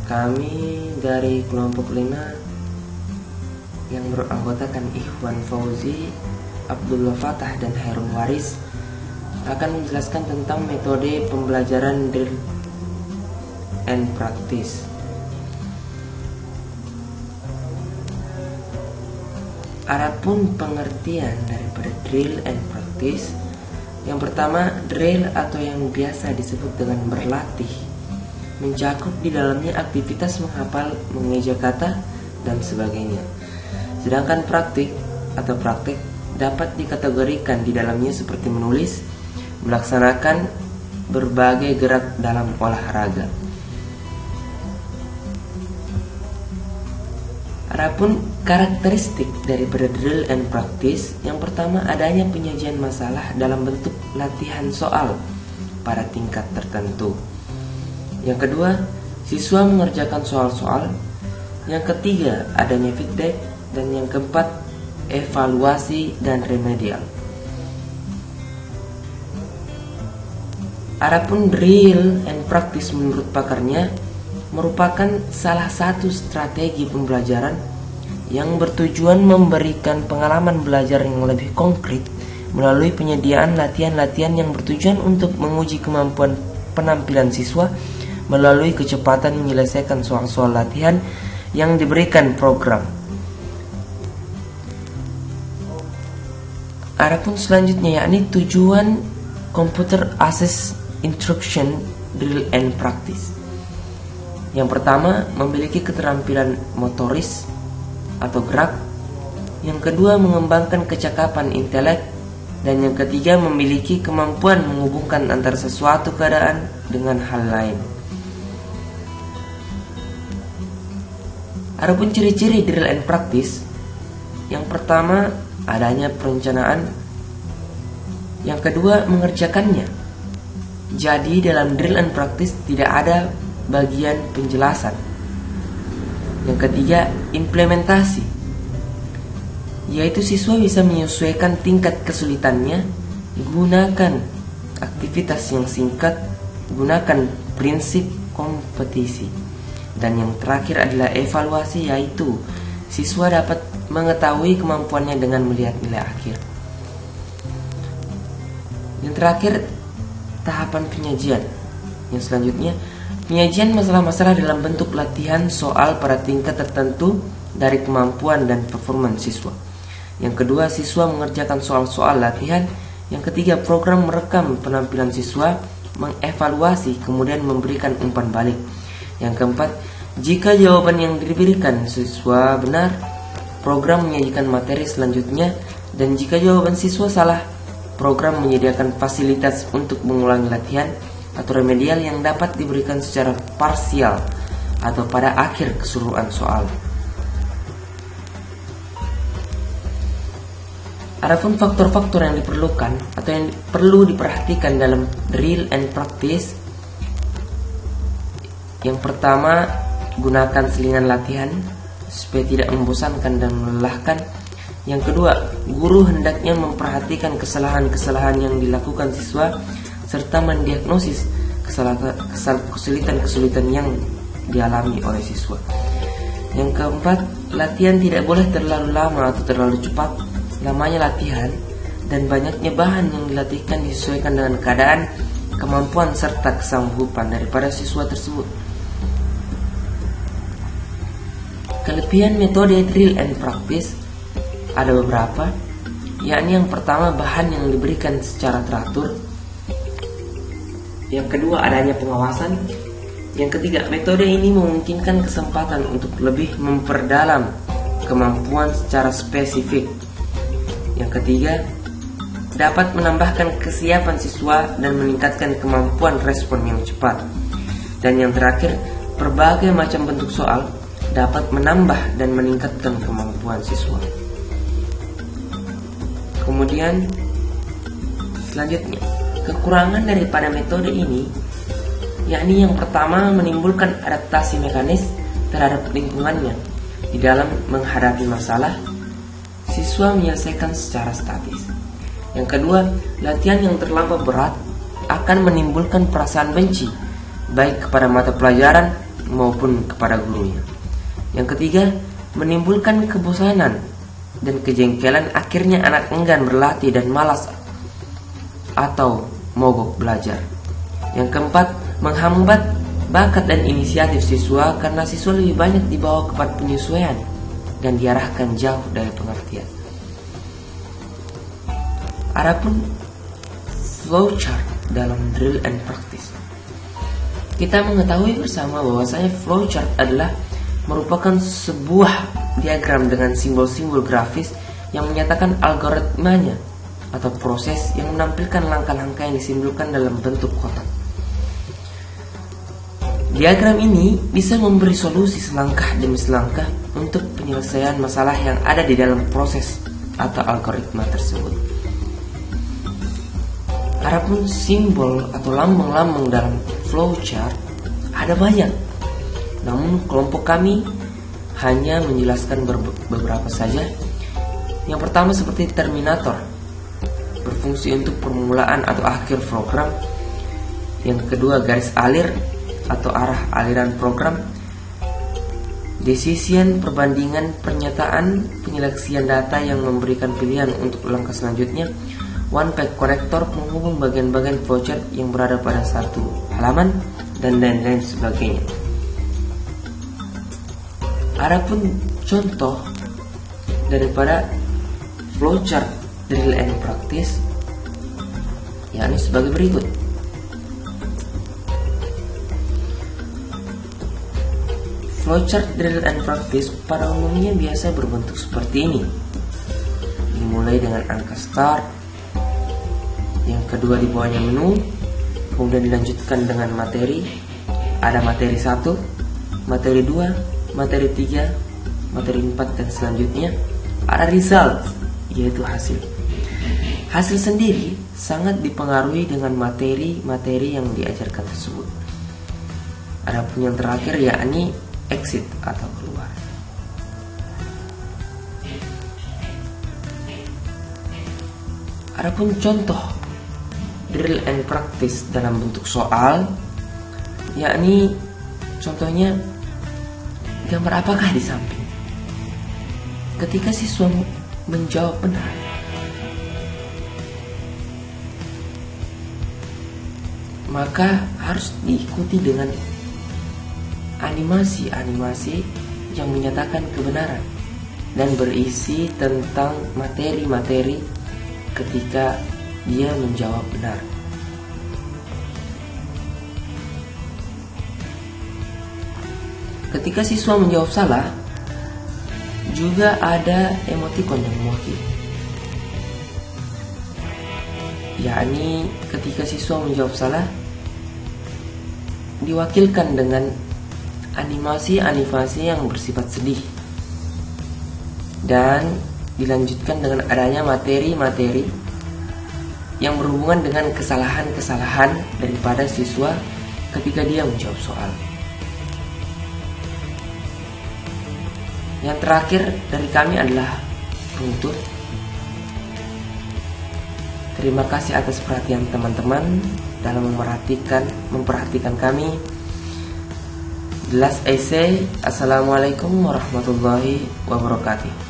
Kami dari kelompok 5 yang beranggotakan Ikhwan Fauzi, Abdullah Fatah, dan Hairul Waris akan menjelaskan tentang metode pembelajaran drill and practice. Adapun pengertian daripada drill and practice, yang pertama, drill atau yang biasa disebut dengan berlatih mencakup di dalamnya aktivitas menghafal, mengeja kata, dan sebagainya. Sedangkan praktik atau praktek dapat dikategorikan di dalamnya seperti menulis, melaksanakan berbagai gerak dalam olahraga. Adapun karakteristik daripada drill and practice, yang pertama adanya penyajian masalah dalam bentuk latihan soal pada tingkat tertentu. Yang kedua, siswa mengerjakan soal-soal. Yang ketiga, adanya feedback. Dan yang keempat, evaluasi dan remedial. Adapun drill and practice menurut pakarnya merupakan salah satu strategi pembelajaran yang bertujuan memberikan pengalaman belajar yang lebih konkret melalui penyediaan latihan-latihan yang bertujuan untuk menguji kemampuan penampilan siswa melalui kecepatan menyelesaikan soal-soal latihan yang diberikan program. Adapun selanjutnya yakni tujuan computer assist instruction drill and practice. Yang pertama, memiliki keterampilan motoris atau gerak. Yang kedua, mengembangkan kecakapan intelek. Dan yang ketiga, memiliki kemampuan menghubungkan antara sesuatu keadaan dengan hal lain. Adapun ciri-ciri drill and practice, yang pertama adanya perencanaan, yang kedua mengerjakannya. Jadi dalam drill and practice tidak ada bagian penjelasan. Yang ketiga implementasi, yaitu siswa bisa menyesuaikan tingkat kesulitannya, gunakan aktivitas yang singkat, gunakan prinsip kompetisi. Dan yang terakhir adalah evaluasi, yaitu siswa dapat mengetahui kemampuannya dengan melihat nilai akhir. Yang terakhir, tahapan penyajian. Yang selanjutnya, penyajian masalah-masalah dalam bentuk latihan soal pada tingkat tertentu dari kemampuan dan performa siswa. Yang kedua, siswa mengerjakan soal-soal latihan. Yang ketiga, program merekam penampilan siswa, mengevaluasi, kemudian memberikan umpan balik. Yang keempat, jika jawaban yang diberikan siswa benar, program menyajikan materi selanjutnya. Dan jika jawaban siswa salah, program menyediakan fasilitas untuk mengulangi latihan atau remedial yang dapat diberikan secara parsial atau pada akhir keseluruhan soal. Adapun faktor-faktor yang diperlukan atau yang perlu diperhatikan dalam drill and practice, yang pertama, gunakan selingan latihan supaya tidak membosankan dan melelahkan. Yang kedua, guru hendaknya memperhatikan kesalahan-kesalahan yang dilakukan siswa serta mendiagnosis kesulitan-kesulitan yang dialami oleh siswa. Yang keempat, latihan tidak boleh terlalu lama atau terlalu cepat. Lamanya latihan dan banyaknya bahan yang dilatihkan disesuaikan dengan keadaan, kemampuan serta kesanggupan daripada siswa tersebut. Kelebihan metode drill and practice ada beberapa, yakni yang pertama, bahan yang diberikan secara teratur. Yang kedua, adanya pengawasan. Yang ketiga, metode ini memungkinkan kesempatan untuk lebih memperdalam kemampuan secara spesifik. Yang ketiga, dapat menambahkan kesiapan siswa dan meningkatkan kemampuan respon yang cepat. Dan yang terakhir, berbagai macam bentuk soal dapat menambah dan meningkatkan kemampuan siswa. Kemudian selanjutnya, kekurangan daripada metode ini yakni yang pertama, menimbulkan adaptasi mekanis terhadap lingkungannya. Di dalam menghadapi masalah, siswa menyelesaikan secara statis. Yang kedua, latihan yang terlampau berat akan menimbulkan perasaan benci baik kepada mata pelajaran maupun kepada gurunya. Yang ketiga, menimbulkan kebosanan dan kejengkelan, akhirnya anak enggan berlatih dan malas atau mogok belajar. Yang keempat, menghambat bakat dan inisiatif siswa karena siswa lebih banyak dibawa kepada penyesuaian dan diarahkan jauh dari pengertian. Adapun flowchart dalam drill and practice, kita mengetahui bersama bahwasanya flowchart adalah merupakan sebuah diagram dengan simbol-simbol grafis yang menyatakan algoritmanya atau proses yang menampilkan langkah-langkah yang disimbolkan dalam bentuk kotak. Diagram ini bisa memberi solusi selangkah demi selangkah untuk penyelesaian masalah yang ada di dalam proses atau algoritma tersebut. Adapun simbol atau lambang-lambang dalam flowchart ada banyak, namun kelompok kami hanya menjelaskan beberapa saja. Yang pertama seperti terminator, berfungsi untuk permulaan atau akhir program. Yang kedua garis alir atau arah aliran program. Decision, perbandingan pernyataan, penyeleksian data yang memberikan pilihan untuk langkah selanjutnya. One page connector, menghubung bagian-bagian flowchart yang berada pada satu halaman, dan lain-lain sebagainya. Adapun contoh daripada flowchart drill and practice yakni sebagai berikut. Flowchart drill and practice pada umumnya biasa berbentuk seperti ini. Dimulai dengan angka start, yang kedua di bawahnya menu, kemudian dilanjutkan dengan materi. Ada materi 1, materi 2, materi 3, materi 4, dan selanjutnya ada result, yaitu hasil. Hasil sendiri sangat dipengaruhi dengan materi-materi yang diajarkan tersebut. Adapun yang terakhir yakni exit atau keluar. Adapun contoh drill and practice dalam bentuk soal, yakni contohnya gambar apakah di samping. Ketika siswa menjawab benar, maka harus diikuti dengan animasi-animasi yang menyatakan kebenaran dan berisi tentang materi-materi ketika dia menjawab benar. Ketika siswa menjawab salah, juga ada emoticon yang mewakili, yakni ketika siswa menjawab salah diwakilkan dengan animasi-animasi yang bersifat sedih, dan dilanjutkan dengan adanya materi-materi yang berhubungan dengan kesalahan-kesalahan daripada siswa ketika dia menjawab soal. Yang terakhir dari kami adalah penutup. Terima kasih atas perhatian teman-teman dalam memperhatikan kami. The last essay. Assalamualaikum warahmatullahi wabarakatuh.